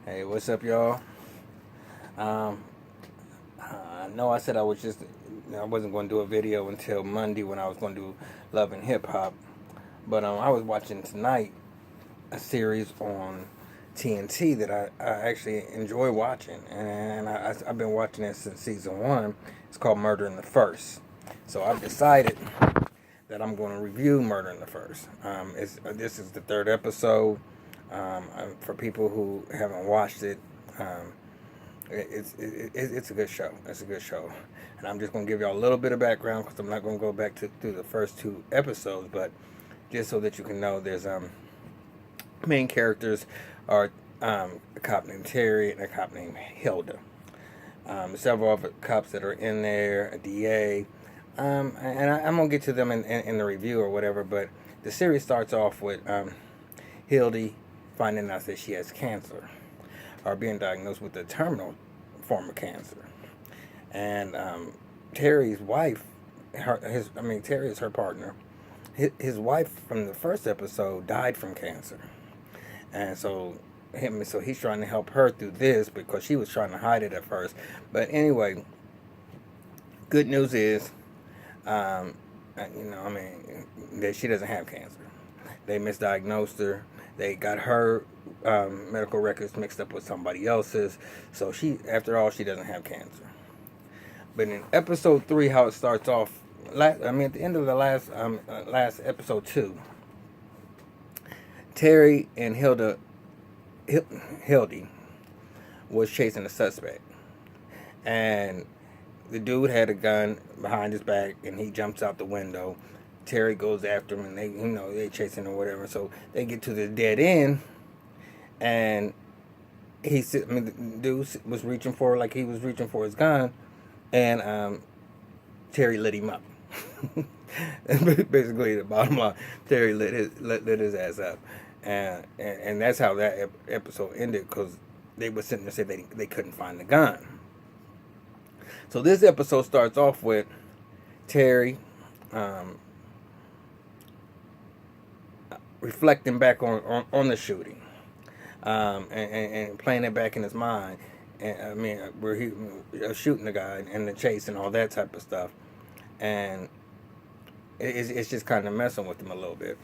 Hey, what's up, y'all? Um, I know I said I wasn't going to do a video until Monday when I was going to do Love and Hip Hop, but I was watching tonight a series on TNT that I actually enjoy watching, and I've been watching it since season one. It's called Murder in the First. So I've decided that I'm going to review Murder in the First. This is the third episode. For people who haven't watched it, um, it's a good show. It's a good show, and I'm just gonna give y'all a little bit of background because I'm not gonna go back through the first two episodes, but just so that you can know, there's main characters are a cop named Terry and a cop named Hilda. Several other cops that are in there, a DA, I'm gonna get to them in the review or whatever. But the series starts off with Hildy finding out that she has cancer, or being diagnosed with a terminal form of cancer. And Terry's wife, Terry is her partner. His wife from the first episode died from cancer, and so he's trying to help her through this because she was trying to hide it at first. But anyway, good news is, that she doesn't have cancer. They misdiagnosed her. They got her medical records mixed up with somebody else's. So after all, she doesn't have cancer. But in episode 3, how it starts off, at the end of the last episode 2, Terry and Hildy was chasing a suspect, and the dude had a gun behind his back, and he jumps out the window. Terry goes after him, and they chasing or whatever. So they get to the dead end, and the dude was reaching for his gun, and Terry lit him up. Basically, the bottom line, Terry lit his ass up, and that's how that episode ended, because they were sitting there saying they couldn't find the gun. So this episode starts off with Terry reflecting back on the shooting, and playing it back in his mind. Where he was shooting the guy and the chase and all that type of stuff, and it's just kind of messing with him a little bit.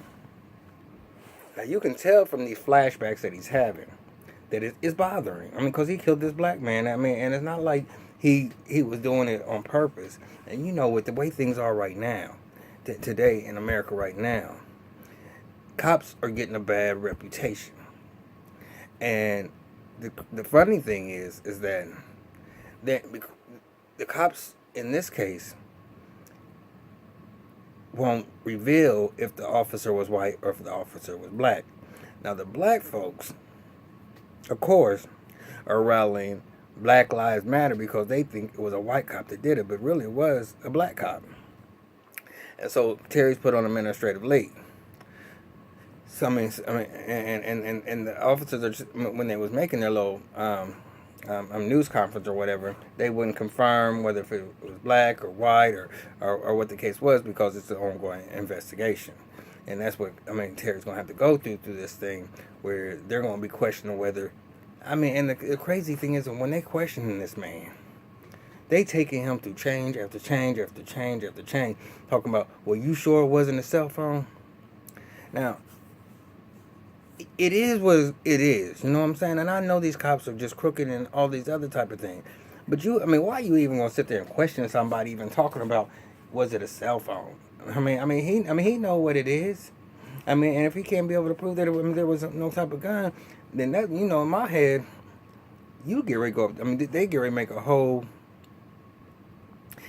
Now you can tell from these flashbacks that he's having that it's bothering. Because he killed this black man. And it's not like he was doing it on purpose. And with the way things are right now, today in America right now, cops are getting a bad reputation. And the funny thing is that the cops in this case won't reveal if the officer was white or if the officer was black. Now the black folks, of course, are rallying Black Lives Matter because they think it was a white cop that did it, but really it was a black cop. And so Terry's put on administrative leave. So and the officers are just, when they was making their little news conference or whatever, they wouldn't confirm whether if it was black or white or what the case was, because it's an ongoing investigation. And that's what Terry's gonna have to go through this thing, where they're gonna be questioning whether and the crazy thing is that when they questioning this man, they taking him through change after change after change after change, talking about, well, you sure it wasn't a cell phone? Now, it is what it is, you know what I'm saying? And I know these cops are just crooked and all these other type of things. But why are you even gonna sit there and question somebody even talking about, was it a cell phone? He know what it is. And if he can't be able to prove that there was no type of gun, then that, in my head, you get ready to go up. They get ready to make a whole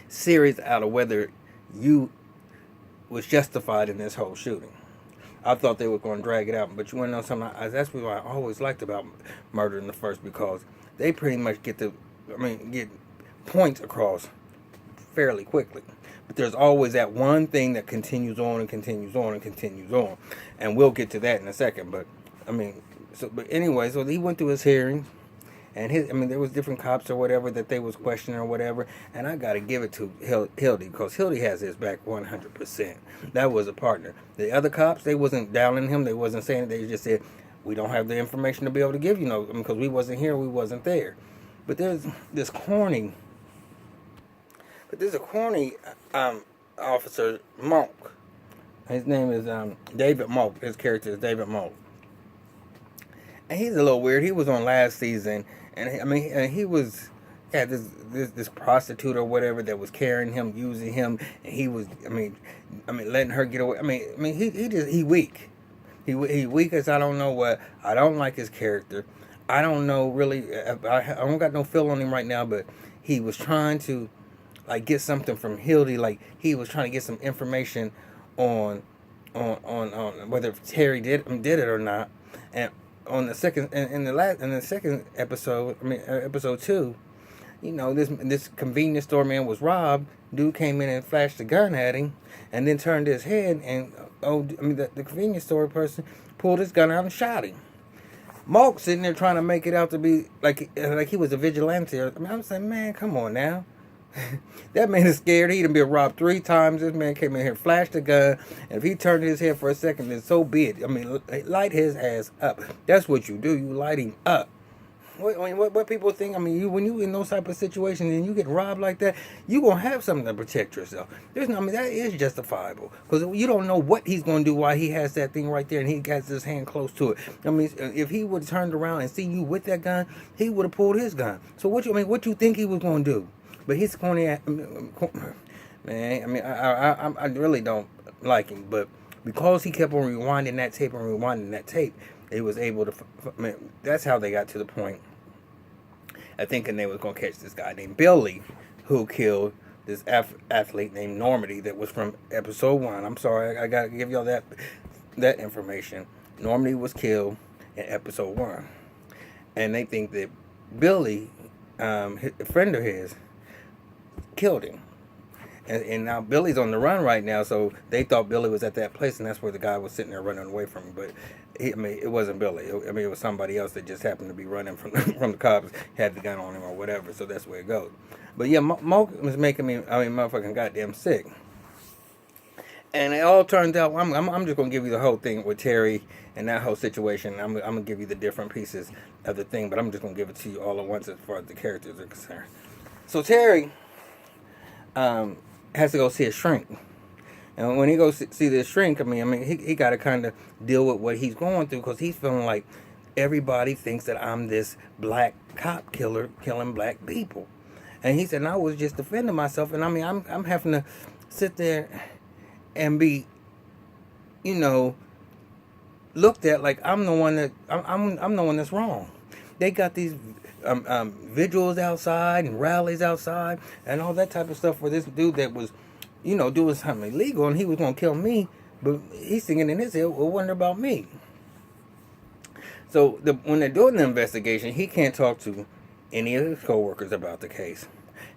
series out of whether you was justified in this whole shooting. I thought they were going to drag it out, but you want to know something? That's what I always liked about Murder in the First, because they pretty much get points across fairly quickly. But there's always that one thing that continues on and continues on and continues on, and we'll get to that in a second. But anyway, so he went through his hearings, and there was different cops or whatever that they was questioning or whatever, and I got to give it to Hildy, because Hildy has his back 100%. That was a partner. The other cops, they wasn't downing him, they wasn't saying it, they just said, we don't have the information to be able to give you no, because we wasn't here, we wasn't there. But there's this corny, a corny officer, Monk. His name is David Monk. His character is David Monk. And he's a little weird. He was on last season, and he was this prostitute or whatever that was carrying him, using him, and he was letting her get away. He weak. He weak as I don't know what. I don't like his character. I don't know really. I don't got no feel on him right now, but he was trying to like get something from Hildy. Like he was trying to get some information on whether Terry did it or not, and on the second in the second episode, episode 2, this convenience store man was robbed. Dude came in and flashed the gun at him, and then turned his head, and the convenience store person pulled his gun out and shot him. Mark sitting there trying to make it out to be like he was a vigilante. I'm saying, man, come on now. That man is scared. He'd been robbed 3 times. This man came in here, flashed a gun, and if he turned his head for a second, then so be it. Light his ass up. That's what you do. You light him up. What people think? When you in those type of situations and you get robbed like that, you gonna have something to protect yourself. That is justifiable because you don't know what he's gonna do while he has that thing right there and he got his hand close to it. If he would have turned around and seen you with that gun, he would have pulled his gun. So what you think he was gonna do? But he's corny, man. I really don't like him. But because he kept on rewinding that tape, they was able to. That's how they got to the point of thinking they was gonna catch this guy named Billy, who killed this athlete named Normandy that was from episode 1. I'm sorry, I gotta give y'all that information. Normandy was killed in episode 1, and they think that Billy, a friend of his, killed him, and now Billy's on the run right now. So they thought Billy was at that place, and that's where the guy was sitting there running away from him. But it wasn't Billy. It was somebody else that just happened to be running from the cops, had the gun on him or whatever. So that's where it goes. But yeah, Mo was making me, motherfucking goddamn sick. And it all turns out, I'm just gonna give you the whole thing with Terry and that whole situation. I'm gonna give you the different pieces of the thing, but I'm just gonna give it to you all at once as far as the characters are concerned. So Terry has to go see a shrink, and when he goes see this shrink, he got to kind of deal with what he's going through because he's feeling like everybody thinks that I'm this black cop killer killing black people, and he said, and I was just defending myself, and I'm having to sit there and be, looked at like I'm the one that I'm the one that's wrong. They got these vigils outside and rallies outside and all that type of stuff for this dude that was, doing something illegal, and he was gonna kill me, but he's thinking in his head, well, wonder about me. So when they're doing the investigation, he can't talk to any of his coworkers about the case.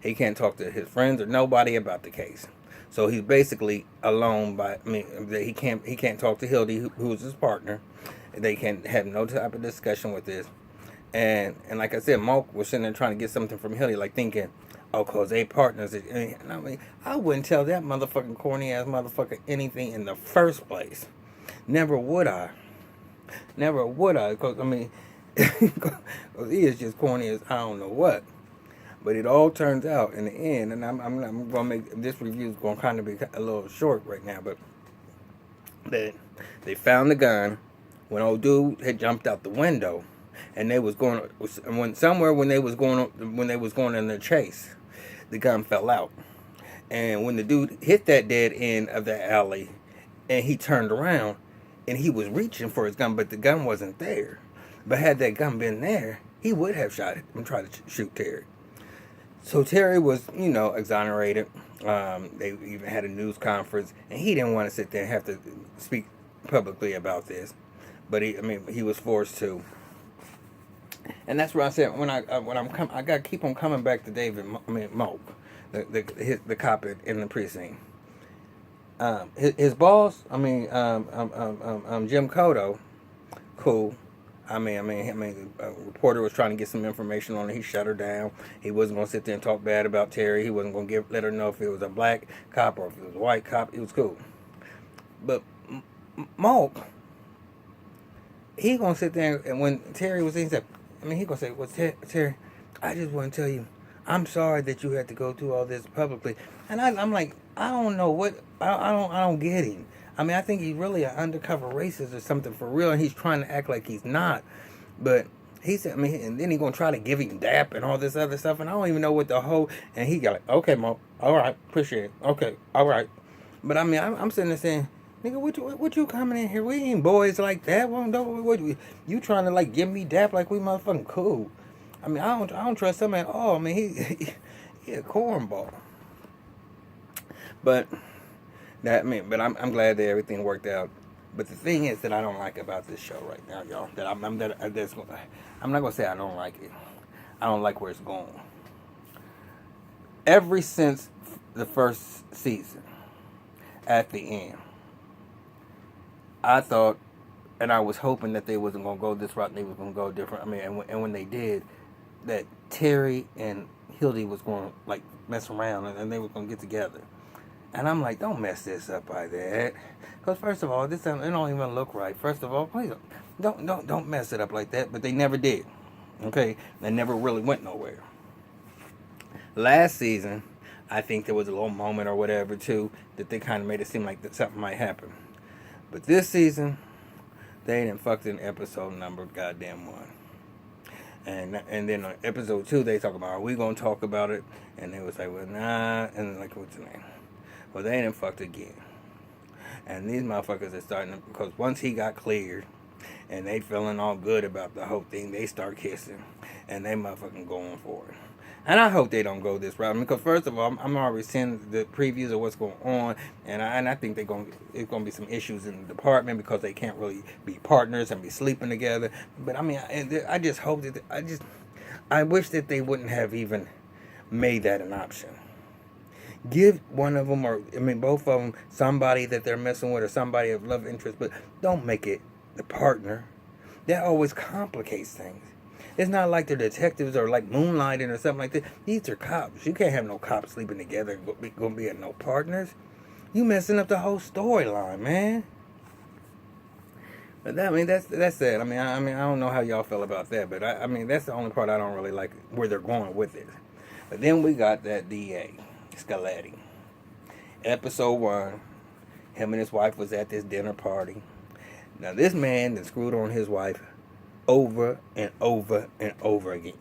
He can't talk to his friends or nobody about the case. So he's basically alone. He can't talk to Hildy, who's his partner. They can have no type of discussion with this. And like I said, Mark was sitting there trying to get something from Hildy, like thinking, oh, cause they partners. And I wouldn't tell that motherfucking corny ass motherfucker anything in the first place. Never would I. Cause cause he is just corny as I don't know what. But it all turns out in the end, and I'm gonna make this review is gonna kind of be a little short right now, but they found the gun when old dude had jumped out the window, and they was going when they was going in their chase, the gun fell out, and when the dude hit that dead end of the alley, and he turned around, and he was reaching for his gun, but the gun wasn't there. But had that gun been there, he would have shot it and tried to shoot Terry. So Terry was, exonerated. They even had a news conference, and he didn't want to sit there and have to speak publicly about this, but he was forced to. And that's where I said I got to keep on coming back to David Moak, the cop in the precinct. His boss, Jim Cotto, cool. A reporter was trying to get some information on it. He shut her down. He wasn't going to sit there and talk bad about Terry. He wasn't going to let her know if it was a black cop or if it was a white cop. It was cool. But Mark he gonna sit there and when Terry was in, he said, he gonna say, "Well, Terry, I just want to tell you, I'm sorry that you had to go through all this publicly." And I'm like, I don't know what, I don't get him. I think he's really an undercover racist or something for real, and he's trying to act like he's not. But he said, and then he gonna try to give him dap and all this other stuff, and I don't even know what the whole. And he got like, okay, Mo, all right, appreciate it, okay, all right. But I'm sitting there saying, nigga, what you coming in here? We ain't boys like that. You trying to like give me dap like we motherfucking cool? I don't trust him at all. He a cornball. But but I'm glad that everything worked out. But the thing is that I don't like about this show right now, y'all. That I'm not gonna say I don't like it. I don't like where it's going. Ever since the first season, at the end, I thought, and I was hoping that they wasn't gonna go this route. And they was gonna go different. And when they did, that Terry and Hildy was gonna like mess around, and they were gonna get together. And I'm like, don't mess this up like that. Because first of all, it don't even look right. First of all, please don't mess it up like that. But they never did. Okay? They never really went nowhere. Last season, I think there was a little moment or whatever, too, that they kind of made it seem like that something might happen. But this season, they done fucked in episode number goddamn 1. And then on episode 2, they talk about, are we going to talk about it? And they was like, well, nah. And like, what's the name? Well, they done fucked again. And these motherfuckers are starting to, because once he got cleared and they feeling all good about the whole thing, they start kissing and they motherfucking going for it. And I hope they don't go this route. Because first of all, I'm already seeing the previews of what's going on, and I think it's going to be some issues in the department because they can't really be partners and be sleeping together. But I just hope that I wish that they wouldn't have even made that an option. Give one of them, or both of them, somebody that they're messing with or somebody of love interest, but don't make it the partner. That always complicates things. It's not like they're detectives or like moonlighting or something like that. These are cops. You can't have no cops sleeping together and gonna be no partners. You messing up the whole storyline, man. But that's it. I don't know how y'all feel about that, but that's the only part I don't really like where they're going with it. But then we got that DA. Scaletti. Episode 1, him and his wife was at this dinner party. Now this man that screwed on his wife over and over and over again.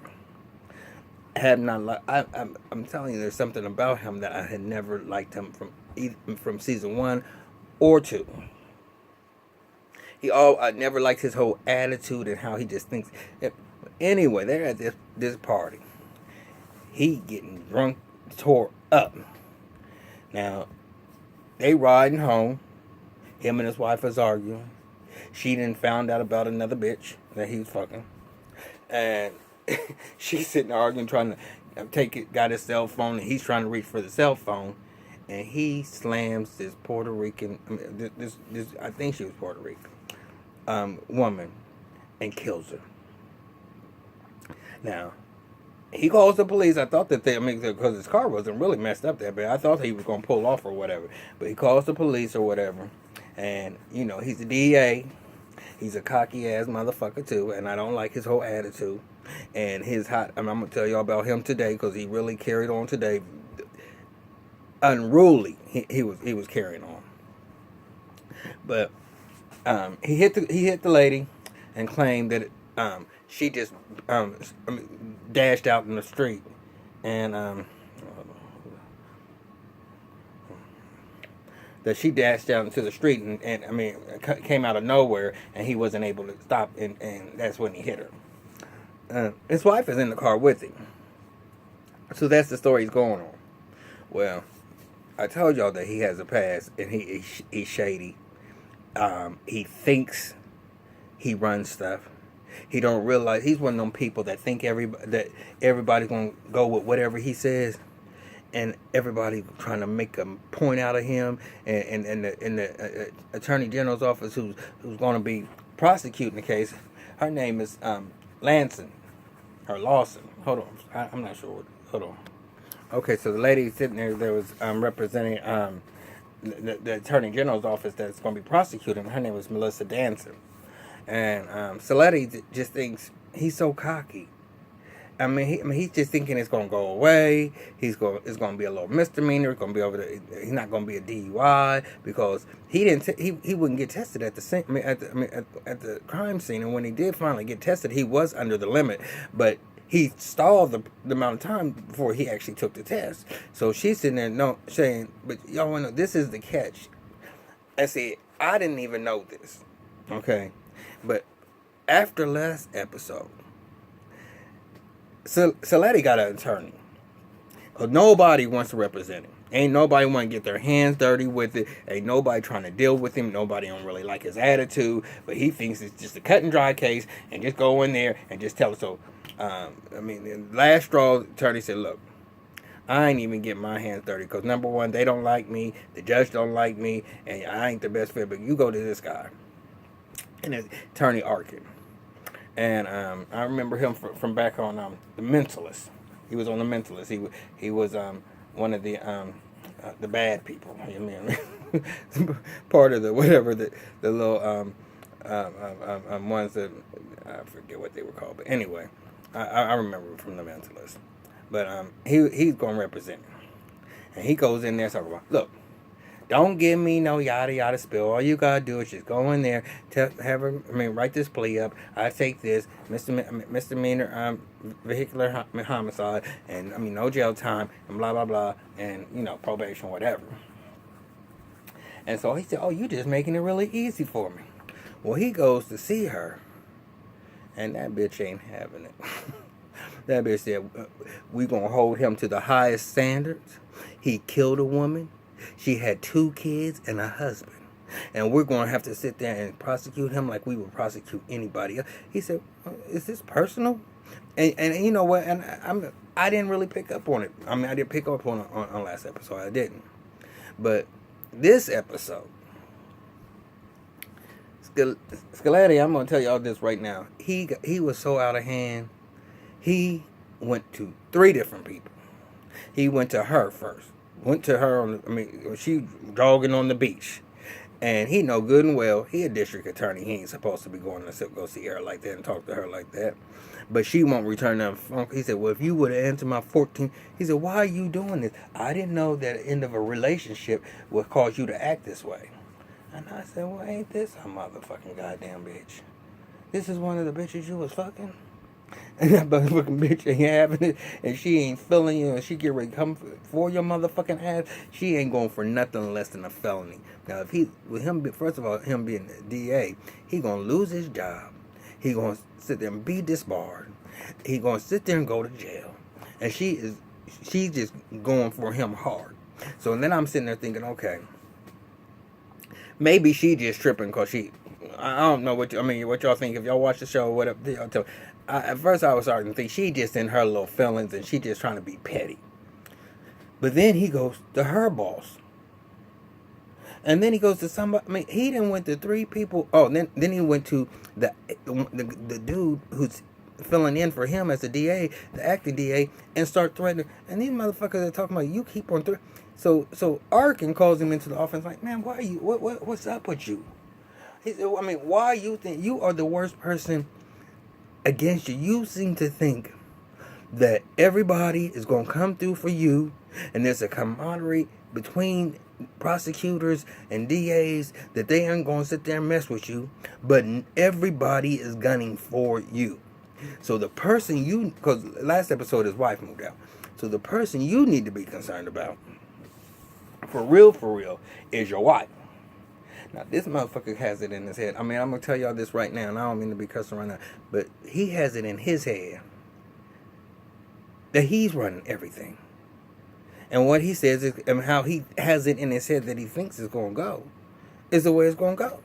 I'm telling you, there's something about him that I had never liked him from season 1 or 2. I never liked his whole attitude and how he just thinks. Anyway, they're at this party. He getting drunk, tore up. Now, they riding home. Him and his wife was arguing. She done found out about another bitch that he was fucking. And she's sitting there arguing, trying to got his cell phone, and he's trying to reach for the cell phone. And he slams this Puerto Rican, I think she was Puerto Rican, woman, and kills her. Now, he calls the police. I thought that because his car wasn't really messed up that bad. I thought he was going to pull off or whatever. But he calls the police or whatever. And, he's a DA. He's a cocky ass motherfucker too. And I don't like his whole attitude. And I'm going to tell y'all about him today because he really carried on today. Unruly. He was carrying on. But he hit the lady and claimed that she just dashed out in the street, and that she dashed out into the street and came out of nowhere, and he wasn't able to stop, and that's when he hit her. His wife is in the car with him, so that's the story he's going on. Well, I told y'all that he has a past, and he's shady. He thinks he runs stuff. He don't realize he's one of them people that think everybody's gonna go with whatever he says, and everybody trying to make a point out of him. And the Attorney General's office, who's going to be prosecuting the case, her name is Lawson. Hold on, I'm not sure. Hold on. Okay, so the lady sitting there was representing the Attorney General's office that's going to be prosecuting. Her name was Melissa Danson. And Saletti just thinks he's so cocky. He's just thinking it's gonna go away. It's gonna be a little misdemeanor. It's gonna be over the. He's not gonna be a DUI because he didn't. He wouldn't get tested at the scene. At the crime scene. And when he did finally get tested, he was under the limit. But he stalled the amount of time before he actually took the test. So she's sitting there saying, "But y'all wanna know this is the catch." I said, I didn't even know this. Okay, but after last episode. Saletti got an attorney. Because nobody wants to represent him. Ain't nobody want to get their hands dirty with it. Ain't nobody trying to deal with him. Nobody don't really like his attitude. But he thinks it's just a cut and dry case. And just go in there and just tell it. So, the last straw, the attorney said, look, I ain't even getting my hands dirty. Because number one, they don't like me. The judge don't like me. And I ain't the best fit. But you go to this guy. And it's Attorney Arkin. And I remember him from back on The Mentalist. He was on The Mentalist. He was one of the bad people. I mean, part of the whatever the little ones that I forget what they were called. But anyway, I remember from The Mentalist. But he's going to represent him, and he goes in there talking about, look. Don't give me no yada yada spill. All you gotta do is just go in there, write this plea up. I take this misdemeanor vehicular homicide, and no jail time, and blah blah blah, and probation, whatever. And so he said, "Oh, you just making it really easy for me." Well, he goes to see her, and that bitch ain't having it. That bitch said, "We gonna hold him to the highest standards. He killed a woman. She had 2 kids and a husband. And we're going to have to sit there and prosecute him like we would prosecute anybody else." He said, "Is this personal?" And you know what? And I didn't really pick up on it. I didn't pick up on last episode. I didn't. But this episode, Scoletti, I'm going to tell y'all this right now. He was so out of hand. He went to 3 different people. He went to her first. Went to her she jogging on the beach. And he know good and well, he a district attorney. He ain't supposed to be going to go see her like that and talk to her like that. But she won't return that phone. He said, well, if you would have answered my 14... He said, why are you doing this? I didn't know that the end of a relationship would cause you to act this way. And I said, well, ain't this a motherfucking goddamn bitch? This is one of the bitches you was fucking? And that motherfucking bitch ain't having it, and she ain't feeling you, and she get ready to come for your motherfucking ass. She ain't going for nothing less than a felony. Now, first of all, him being the DA, he gonna lose his job. He gonna sit there and be disbarred. He gonna sit there and go to jail. And she's just going for him hard. So then I'm sitting there thinking, okay, maybe she just tripping because I don't know what y'all think. If y'all watch the show, whatever, y'all tell me. At first I was starting to think she just in her little feelings and she just trying to be petty. But then he goes to her boss. And then he goes to somebody. He done went to 3 people. Oh, then he went to the dude who's filling in for him as the DA, the acting DA, and start threatening. And these motherfuckers are talking about, you keep on threatening. So Arkin calls him into the office like, man, why are you? What's up with you? He said, why you think you are the worst person against you? You seem to think that everybody is going to come through for you, and there's a camaraderie between prosecutors and DAs that they aren't going to sit there and mess with you, but everybody is gunning for you. So the person because last episode his wife moved out, so the person you need to be concerned about, for real, is your wife. Now, this motherfucker has it in his head. I'm going to tell y'all this right now, and I don't mean to be cussing right now, but he has it in his head that he's running everything. And what he says is, and how he has it in his head that he thinks is going to go, is the way it's going to go.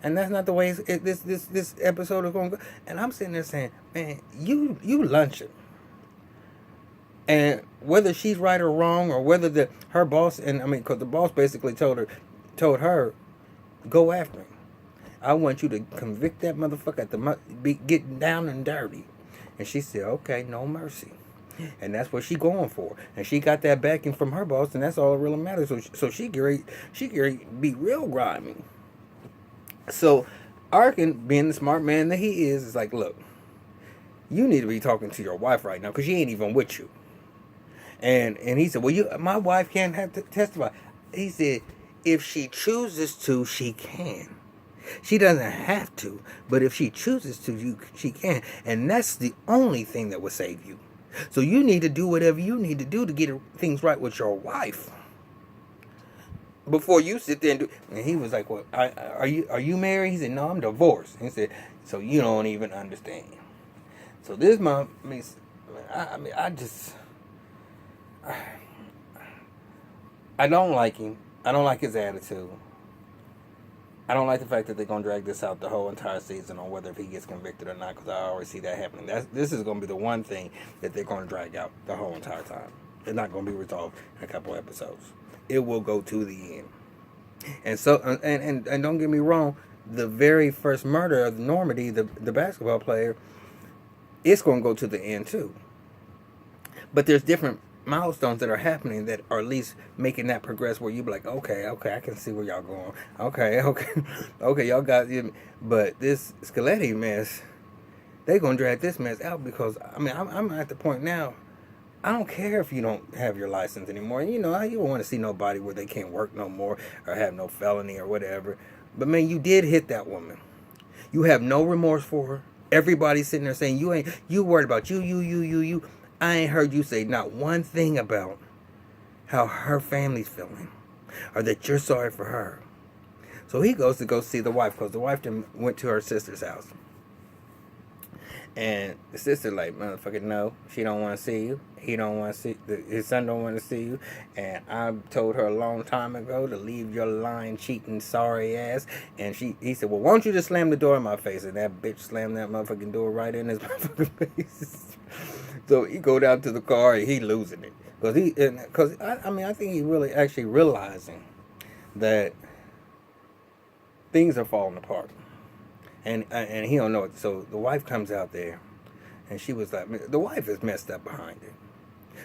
And that's not the way this episode is going to go. And I'm sitting there saying, man, you lunching. And whether she's right or wrong, or whether her boss, because the boss basically told her, go after him. I want you to convict that motherfucker be getting down and dirty. And she said, okay, no mercy. And that's what she going for. And she got that backing from her boss, and that's all that really matters. So she be real grimy. So Arkin, being the smart man that he is like, look, you need to be talking to your wife right now because she ain't even with you. And he said, well, my wife can't have to testify. He said, if she chooses to, she can. She doesn't have to, but if she chooses to, she can. And that's the only thing that will save you. So you need to do whatever you need to do to get things right with your wife before you sit there and do. And he was like, "Well, are you married?" He said, "No, I'm divorced." He said, "So you don't even understand." So this mom, I just, I don't like him. I don't like his attitude. I don't like the fact that they're gonna drag this out the whole entire season on whether if he gets convicted or not, because I already see that happening. This is gonna be the one thing that they're gonna drag out the whole entire time. It's not gonna be resolved in a couple episodes. It will go to the end. And so, and don't get me wrong, the very first murder of Normandy, the basketball player, it's gonna go to the end too. But there's different milestones that are happening that are at least making that progress where you be like, okay, I can see where y'all going. Okay, y'all got it. But this Scaletti mess, they gonna drag this mess out because I'm at the point now. I don't care if you don't have your license anymore. You know, you don't want to see nobody where they can't work no more or have no felony or whatever. But man, you did hit that woman. You have no remorse for her. Everybody's sitting there saying you worried about you. I ain't heard you say not one thing about how her family's feeling or that you're sorry for her. So he goes to go see the wife because the wife went to her sister's house. And the sister like, motherfucker, no, she don't want to see you. He don't want to see, his son don't want to see you. And I told her a long time ago to leave your lying, cheating, sorry ass. And he said, well, won't you just slam the door in my face? And that bitch slammed that motherfucking door right in his motherfucking face. So he go down to the car and he losing it. Because I think he really actually realizing that things are falling apart. And he don't know it. So the wife comes out there, and she was like, the wife is messed up behind it,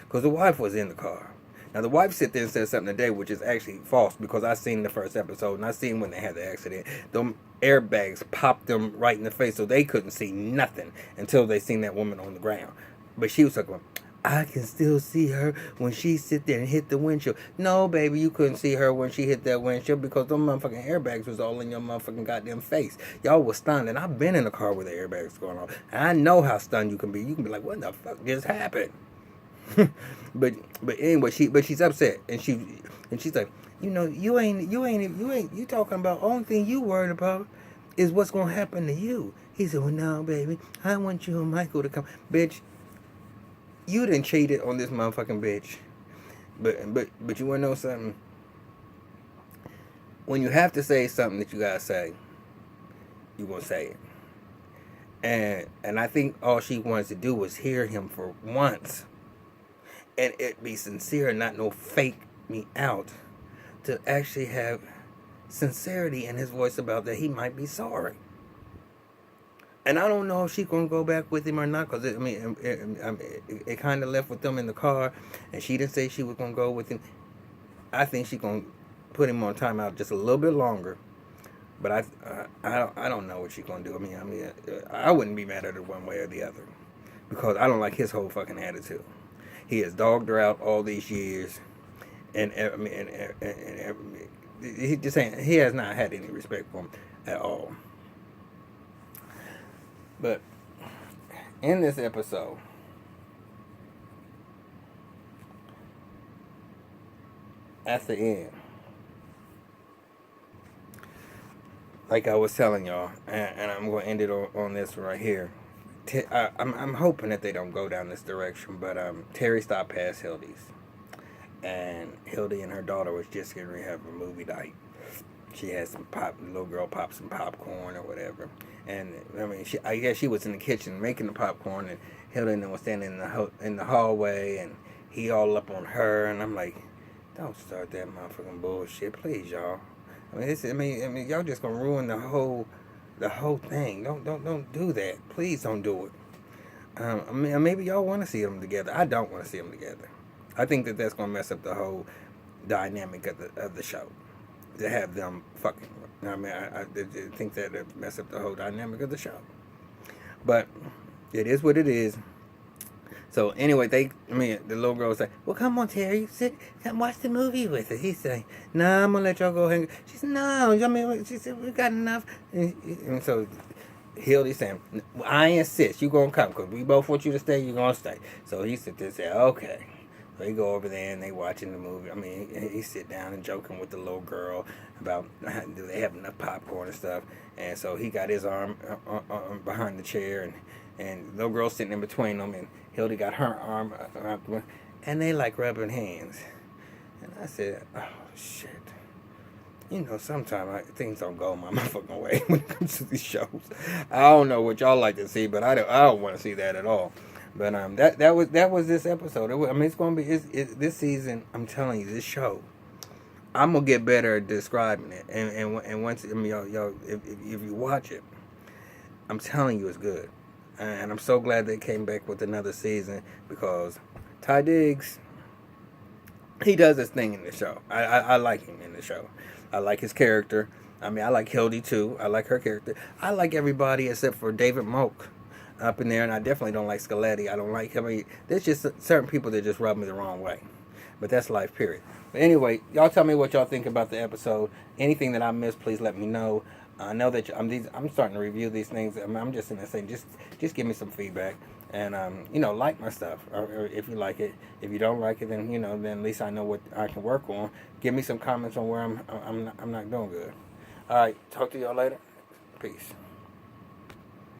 because the wife was in the car. Now the wife sit there and said something today, which is actually false, because I seen the first episode and I seen when they had the accident. Them airbags popped them right in the face, so they couldn't see nothing until they seen that woman on the ground. But she was talking, I can still see her when she sit there and hit the windshield. No, baby, you couldn't see her when she hit that windshield because them motherfucking airbags was all in your motherfucking goddamn face. Y'all was stunned, and I've been in a car with the airbags going on, and I know how stunned you can be. You can be like, what the fuck just happened? but anyway, she's upset, and she's like, you talking about only thing you worried about is what's gonna happen to you. He said, well, no, baby, I want you and Michael to come, bitch. You done cheated on this motherfucking bitch. But you wanna know something? When you have to say something that you gotta say, you gonna say it. And I think all she wanted to do was hear him for once. And it be sincere and not no fake me out. To actually have sincerity in his voice about that he might be sorry. And I don't know if she's going to go back with him or not, because it kind of left with them in the car, and she didn't say she was going to go with him. I think she's going to put him on timeout just a little bit longer, but I don't know what she's going to do. I wouldn't be mad at her one way or the other, because I don't like his whole fucking attitude. He has dogged her out all these years, and he just ain't, he has not had any respect for him at all. But in this episode, at the end, like I was telling y'all, and I'm going to end it on this right here. I'm hoping that they don't go down this direction, but Terry stopped past Hildy's, and Hildy and her daughter was just getting ready to have a movie night. She had the little girl popped some popcorn or whatever. And I guess she was in the kitchen making the popcorn, and Hilda was standing in the hallway, and he all up on her, and I'm like, don't start that motherfucking bullshit, please, y'all. Y'all just gonna ruin the whole thing. Don't do that. Please don't do it. Maybe y'all want to see them together. I don't want to see them together. I think that's gonna mess up the whole dynamic of the show. to have them fucking. I mean, I think that it mess up the whole dynamic of the show. But it is what it is. So anyway, the little girl was like, "Well, come on, Terry, sit, come watch the movie with us." He's saying, "Nah, I'm gonna let y'all go hang." She said, "No, I mean," she said, "We got enough." And so Hildy's saying, "I insist, you gonna come because we both want you to stay. You gonna stay." So he sit there and say, "Okay." So he go over there and they watching the movie. I mean, he sit down and joking with the little girl about do they have enough popcorn and stuff. And so he got his arm behind the chair, and the little girl sitting in between them, and Hildy got her arm around, and they like rubbing hands. And I said, "Oh shit." You know, sometimes things don't go my motherfucking way when it comes to these shows. I don't know what y'all like to see, but I don't want to see that at all. But that was this episode. I mean, it's gonna be this season. I'm telling you, this show. I'm gonna get better at describing it, and once I mean, y'all if you watch it, I'm telling you, it's good, and I'm so glad they came back with another season because Ty Diggs, he does his thing in the show. I like him in the show. I like his character. I mean, I like Hildy too. I like her character. I like everybody except for David Moak up in there, and I definitely don't like Scaletti. I don't like him. I mean, there's just certain people that just rub me the wrong way. But that's life, period. But anyway, y'all tell me what y'all think about the episode. Anything that I missed, please let me know. I know that I'm starting to review these things. I'm just in there saying, just give me some feedback, and like my stuff, or if you like it. If you don't like it, then then at least I know what I can work on. Give me some comments on where I'm not doing good. All right, talk to y'all later. Peace.